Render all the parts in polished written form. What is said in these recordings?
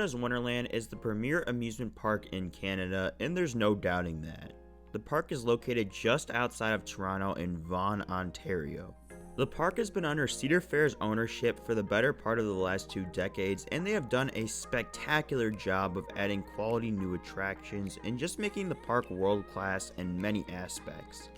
Canada's Wonderland is the premier amusement park in Canada, and there's no doubting that. The park is located just outside of Toronto in Vaughan, Ontario. The park has been under Cedar Fair's ownership for the better part of the last 2 decades, and they have done a spectacular job of adding quality new attractions and just making the park world-class in many aspects.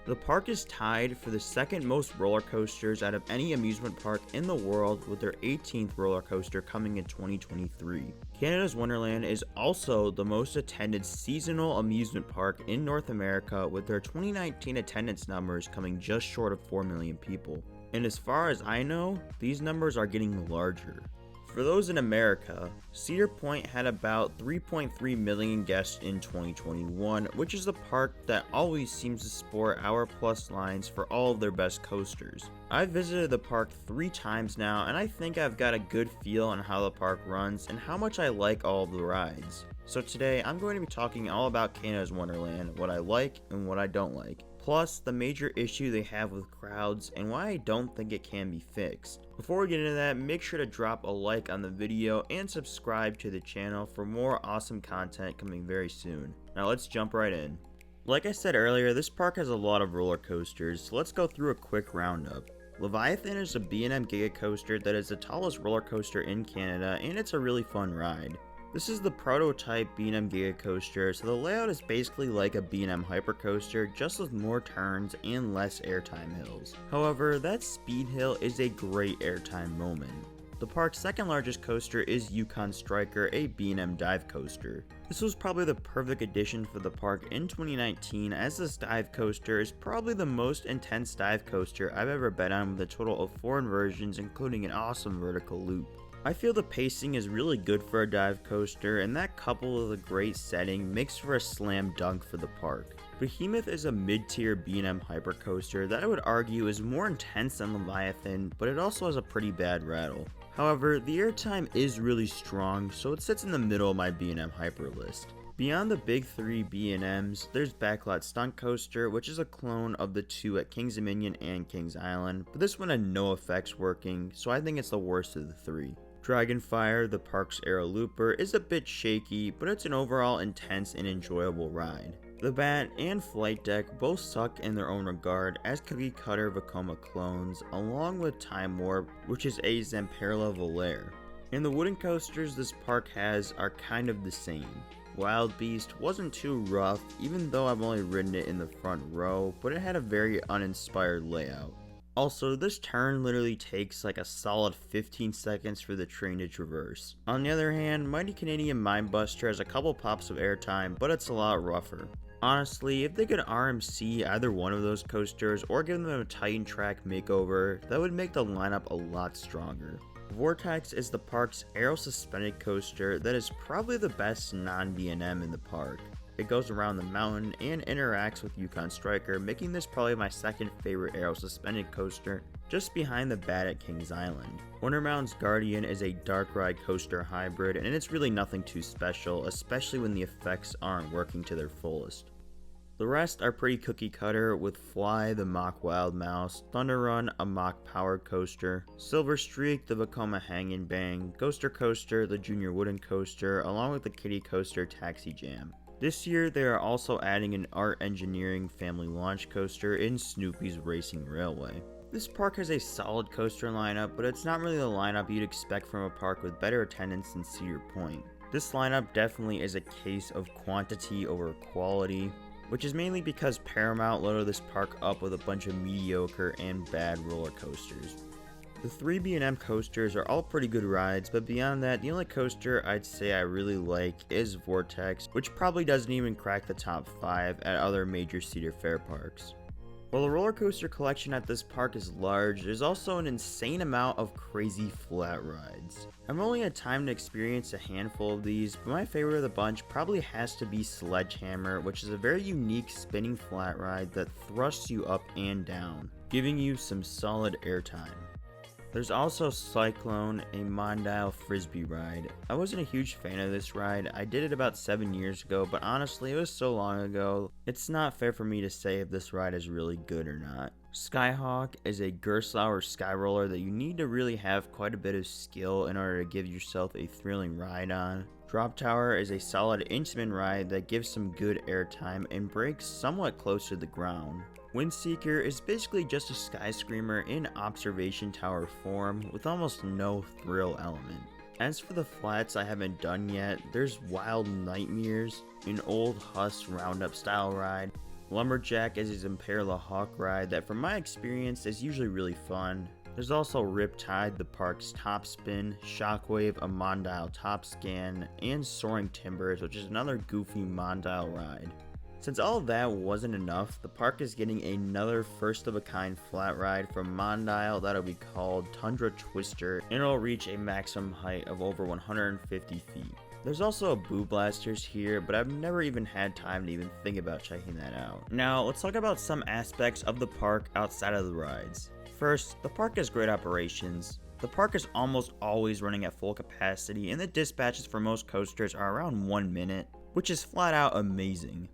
The park is tied for the second most roller coasters out of any amusement park in the world, with their 18th roller coaster coming in 2023. Canada's Wonderland is also the most attended seasonal amusement park in North America, with their 2019 attendance numbers coming just short of 4 million people. And as far as I know, these numbers are getting larger. For those in America, Cedar Point had about 3.3 million guests in 2021, which is the park that always seems to sport Hour Plus lines for all of their best coasters. I've visited the park 3 times now, and I think I've got a good feel on how the park runs and how much I like all of the rides. So today, I'm going to be talking all about Canada's Wonderland, what I like and what I don't like. Plus, the major issue they have with crowds and why I don't think it can be fixed. Before we get into that, make sure to drop a like on the video and subscribe to the channel for more awesome content coming very soon. Now let's jump right in. Like I said earlier, this park has a lot of roller coasters, so let's go through a quick roundup. Leviathan is a B&M Giga coaster that is the tallest roller coaster in Canada, and it's a really fun ride. This is the prototype B&M Giga coaster, so the layout is basically like a B&M Hypercoaster, just with more turns and less airtime hills. However, that speed hill is a great airtime moment. The park's second largest coaster is Yukon Striker, a B&M dive coaster. This was probably the perfect addition for the park in 2019, as this dive coaster is probably the most intense dive coaster I've ever been on, with a total of 4 inversions including an awesome vertical loop. I feel the pacing is really good for a dive coaster, and that coupled with a great setting makes for a slam dunk for the park. Behemoth is a mid-tier B&M hypercoaster that I would argue is more intense than Leviathan, but it also has a pretty bad rattle. However, the airtime is really strong, so it sits in the middle of my B&M hyper list. Beyond the big 3 B&Ms, there's Backlot Stunt Coaster, which is a clone of the 2 at Kings Dominion and Kings Island, but this one had no effects working, so I think it's the worst of the 3. Dragonfire, the park's aero looper, is a bit shaky, but it's an overall intense and enjoyable ride. The Bat and Flight Deck both suck in their own regard as cookie cutter Vekoma clones, along with Time Warp, which is a Zamperla Volaire. And the wooden coasters this park has are kind of the same. Wild Beast wasn't too rough, even though I've only ridden it in the front row, but it had a very uninspired layout. Also, this turn literally takes like a solid 15 seconds for the train to traverse. On the other hand, Mighty Canadian Mindbuster has a couple pops of airtime, but it's a lot rougher. Honestly, if they could RMC either one of those coasters or give them a Titan Track makeover, that would make the lineup a lot stronger. Vortex is the park's aero-suspended coaster that is probably the best non-B&M in the park. It goes around the mountain and interacts with Yukon Striker, making this probably my second favorite aero-suspended coaster, just behind the Bat at Kings Island. Wonder Mountain's Guardian is a dark ride coaster hybrid, and it's really nothing too special, especially when the effects aren't working to their fullest. The rest are pretty cookie cutter, with Fly, the Mock Wild Mouse, Thunder Run, a Mock Powered Coaster, Silver Streak, the Vekoma Hang and Bang, Ghoster Coaster, the Junior Wooden Coaster, along with the Kiddie Coaster Taxi Jam. This year, they are also adding an Art Engineering family launch coaster in Snoopy's Racing Railway. This park has a solid coaster lineup, but it's not really the lineup you'd expect from a park with better attendance than Cedar Point. This lineup definitely is a case of quantity over quality, which is mainly because Paramount loaded this park up with a bunch of mediocre and bad roller coasters. The 3 B&M coasters are all pretty good rides, but beyond that, the only coaster I'd say I really like is Vortex, which probably doesn't even crack the top 5 at other major Cedar Fair parks. While the roller coaster collection at this park is large, there's also an insane amount of crazy flat rides. I've only had time to experience a handful of these, but my favorite of the bunch probably has to be Sledgehammer, which is a very unique spinning flat ride that thrusts you up and down, giving you some solid airtime. There's also Cyclone, a Mondial Frisbee ride. I wasn't a huge fan of this ride. I did it about 7 years ago, but honestly it was so long ago, it's not fair for me to say if this ride is really good or not. Skyhawk is a Gerstlauer sky roller that you need to really have quite a bit of skill in order to give yourself a thrilling ride on. Drop Tower is a solid intamin ride that gives some good airtime and breaks somewhat close to the ground. Windseeker is basically just a sky screamer in observation tower form with almost no thrill element. As for the flats I haven't done yet, there's Wild Nightmares, an old Huss roundup style ride. Lumberjack is a Imperla Hawk ride that from my experience is usually really fun. There's also Riptide, the park's top spin, Shockwave, a Mondale top scan, and Soaring Timbers, which is another goofy Mondale ride. Since all of that wasn't enough, the park is getting another first-of-a-kind flat ride from Mondale that'll be called Tundra Twister, and it'll reach a maximum height of over 150 feet. There's also a Boo Blasters here, but I've never even had time to even think about checking that out. Now, let's talk about some aspects of the park outside of the rides. First, the park has great operations. The park is almost always running at full capacity, and the dispatches for most coasters are around 1 minute, which is flat out amazing.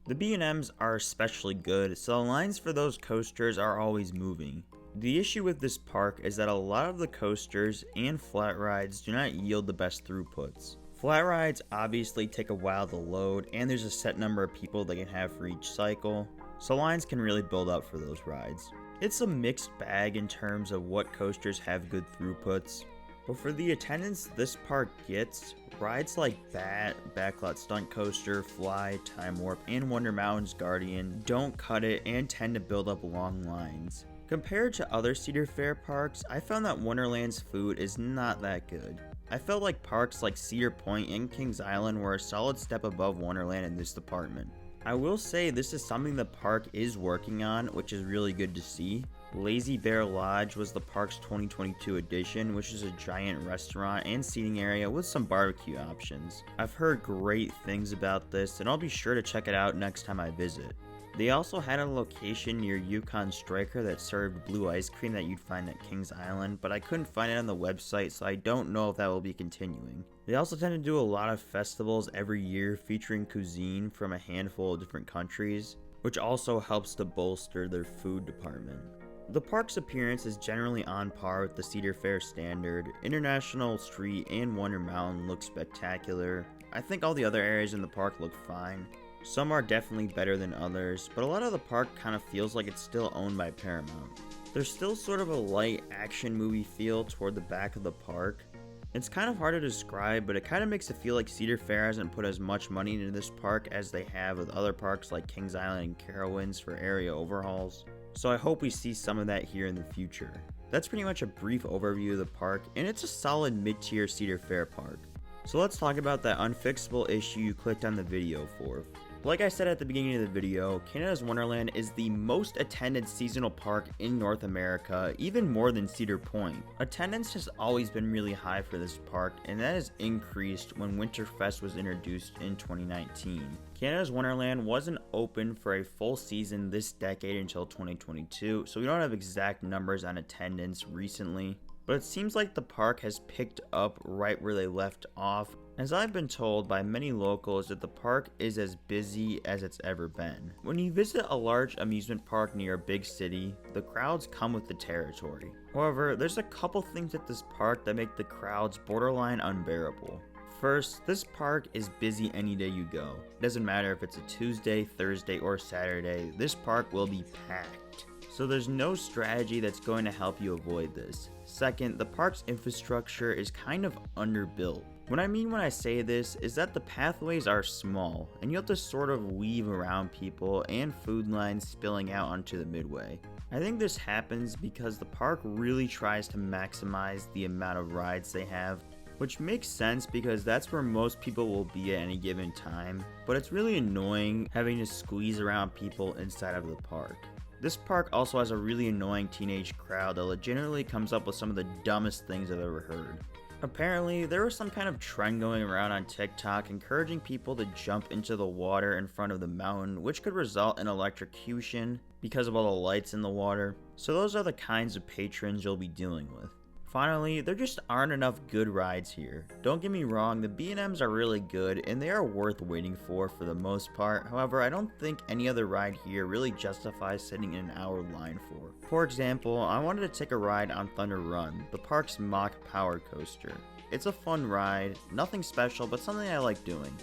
The B&Ms are especially good, so the lines for those coasters are always moving. The issue with this park is that a lot of the coasters and flat rides do not yield the best throughputs. Flat rides obviously take a while to load, and there's a set number of people they can have for each cycle, so lines can really build up for those rides. It's a mixed bag in terms of what coasters have good throughputs, but for the attendance this park gets, rides like Bat, Backlot Stunt Coaster, Fly, Time Warp, and Wonder Mountain's Guardian don't cut it and tend to build up long lines. Compared to other Cedar Fair parks, I found that Wonderland's food is not that good. I felt like parks like Cedar Point and Kings Island were a solid step above Wonderland in this department. I will say this is something the park is working on, which is really good to see. Lazy Bear Lodge was the park's 2022 edition, which is a giant restaurant and seating area with some barbecue options. I've heard great things about this, and I'll be sure to check it out next time I visit. They also had a location near Yukon Striker that served blue ice cream that you'd find at Kings Island, but I couldn't find it on the website, so I don't know if that will be continuing. They also tend to do a lot of festivals every year featuring cuisine from a handful of different countries, which also helps to bolster their food department. The park's appearance is generally on par with the Cedar Fair standard. International Street and Wonder Mountain look spectacular. I think all the other areas in the park look fine. Some are definitely better than others, but a lot of the park kind of feels like it's still owned by Paramount. There's still sort of a light action movie feel toward the back of the park. It's kind of hard to describe, but it kind of makes it feel like Cedar Fair hasn't put as much money into this park as they have with other parks like Kings Island and Carowinds for area overhauls. So I hope we see some of that here in the future. That's pretty much a brief overview of the park, and it's a solid mid-tier Cedar Fair park. So let's talk about that Unfixable issue you clicked on the video for. Like I said at the beginning of the video, Canada's Wonderland is the most attended seasonal park in North America, even more than Cedar Point. Attendance has always been really high for this park, and that has increased when Winterfest was introduced in 2019. Canada's Wonderland wasn't open for a full season this decade until 2022, so we don't have exact numbers on attendance recently. But it seems like the park has picked up right where they left off, as I've been told by many locals that the park is as busy as it's ever been. When you visit a large amusement park near a big city, the crowds come with the territory. However, there's a couple things at this park that make the crowds borderline unbearable. First, this park is busy any day you go. It doesn't matter if it's a Tuesday, Thursday, or Saturday, this park will be packed. So there's no strategy that's going to help you avoid this. Second, the park's infrastructure is kind of underbuilt. What I mean when I say this is that the pathways are small, and you have to sort of weave around people and food lines spilling out onto the midway. I think this happens because the park really tries to maximize the amount of rides they have, which makes sense because that's where most people will be at any given time, but it's really annoying having to squeeze around people inside of the park. This park also has a really annoying teenage crowd that legitimately comes up with some of the dumbest things I've ever heard. Apparently, there was some kind of trend going around on TikTok encouraging people to jump into the water in front of the mountain, which could result in electrocution because of all the lights in the water. So those are the kinds of patrons you'll be dealing with. Finally, there just aren't enough good rides here. Don't get me wrong, the B&Ms are really good and they are worth waiting for the most part. However, I don't think any other ride here really justifies sitting in an hour line for. For example, I wanted to take a ride on Thunder Run, the park's mock power coaster. It's a fun ride, nothing special, but something I like doing.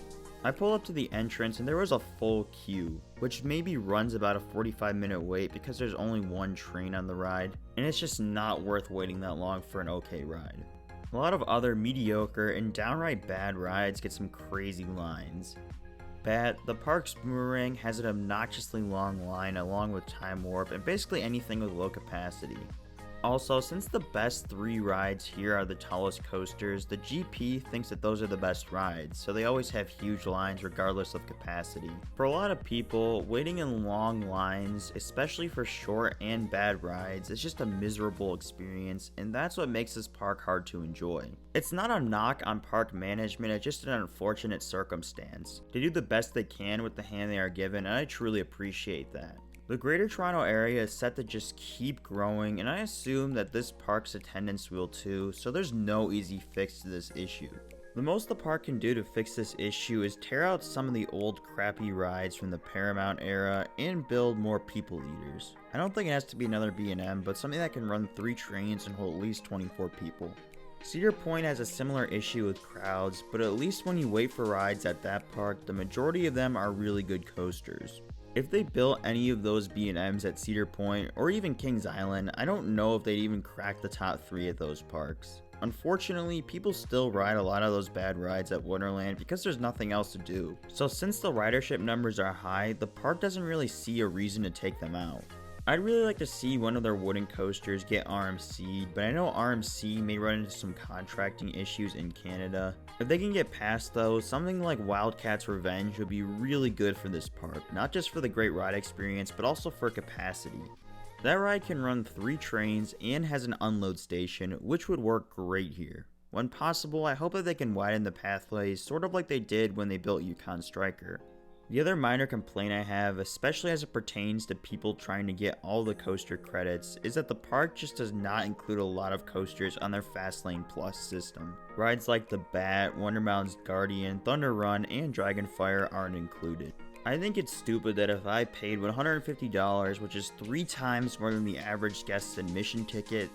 I pulled up to the entrance and there was a full queue, which maybe runs about a 45-minute wait because there's only one train on the ride, and it's just not worth waiting that long for an okay ride. A lot of other mediocre and downright bad rides get some crazy lines. Bad, the park's Boomerang has an obnoxiously long line along with Time Warp and basically anything with low capacity. Also, since the best 3 rides here are the tallest coasters, the GP thinks that those are the best rides, so they always have huge lines regardless of capacity. For a lot of people, waiting in long lines, especially for short and bad rides, is just a miserable experience, and that's what makes this park hard to enjoy. It's not a knock on park management, it's just an unfortunate circumstance. They do the best they can with the hand they are given, and I truly appreciate that. The Greater Toronto area is set to just keep growing, and I assume that this park's attendance will too, so there's no easy fix to this issue. The most the park can do to fix this issue is tear out some of the old crappy rides from the Paramount era and build more people eaters. I don't think it has to be another B&M, but something that can run 3 trains and hold at least 24 people. Cedar Point has a similar issue with crowds, but at least when you wait for rides at that park, the majority of them are really good coasters. If they built any of those B&Ms at Cedar Point or even Kings Island, I don't know if they'd even crack the top 3 at those parks. Unfortunately, people still ride a lot of those bad rides at Wonderland because there's nothing else to do. So since the ridership numbers are high, the park doesn't really see a reason to take them out. I'd really like to see one of their wooden coasters get RMC'd, but I know RMC may run into some contracting issues in Canada. If they can get past those, something like Wildcat's Revenge would be really good for this park, not just for the great ride experience, but also for capacity. That ride can run 3 trains and has an unload station, which would work great here. When possible, I hope that they can widen the pathways, sort of like they did when they built Yukon Striker. The other minor complaint I have, especially as it pertains to people trying to get all the coaster credits, is that the park just does not include a lot of coasters on their Fastlane Plus system. Rides like the Bat, Wonderbound's Guardian, Thunder Run, and Dragonfire aren't included. I think it's stupid that if I paid $150, which is 3 times more than the average guest's admission ticket,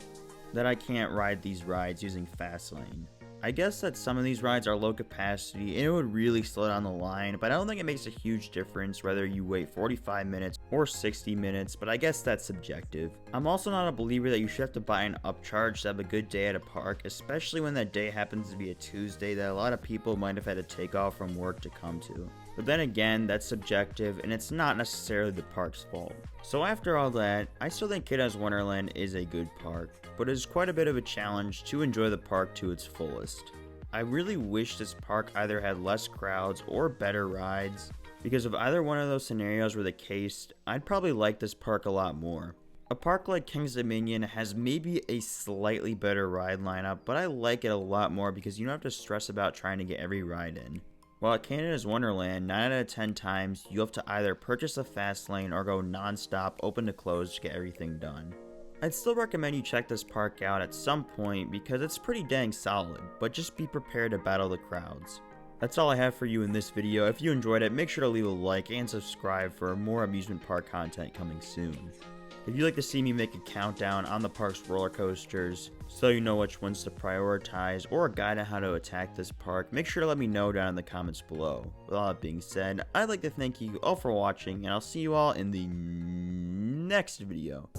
that I can't ride these rides using Fastlane. I guess that some of these rides are low capacity and it would really slow down the line, but I don't think it makes a huge difference whether you wait 45 minutes or 60 minutes, but I guess that's subjective. I'm also not a believer that you should have to buy an upcharge to have a good day at a park, especially when that day happens to be a Tuesday that a lot of people might have had to take off from work to come to. But then again, that's subjective and it's not necessarily the park's fault. So after all that, I still think Kiddo's Wonderland is a good park, but it is quite a bit of a challenge to enjoy the park to its fullest. I really wish this park either had less crowds or better rides, because if either one of those scenarios were the case, I'd probably like this park a lot more. A park like King's Dominion has maybe a slightly better ride lineup, but I like it a lot more because you don't have to stress about trying to get every ride in. While at Canada's Wonderland, 9 out of 10 times, you have to either purchase a fast lane or go non-stop open to close to get everything done. I'd still recommend you check this park out at some point because it's pretty dang solid, but just be prepared to battle the crowds. That's all I have for you in this video. If you enjoyed it, make sure to leave a like and subscribe for more amusement park content coming soon. If you'd like to see me make a countdown on the park's roller coasters so you know which ones to prioritize or a guide on how to attack this park, make sure to let me know down in the comments below. With all that being said, I'd like to thank you all for watching and I'll see you all in the next video.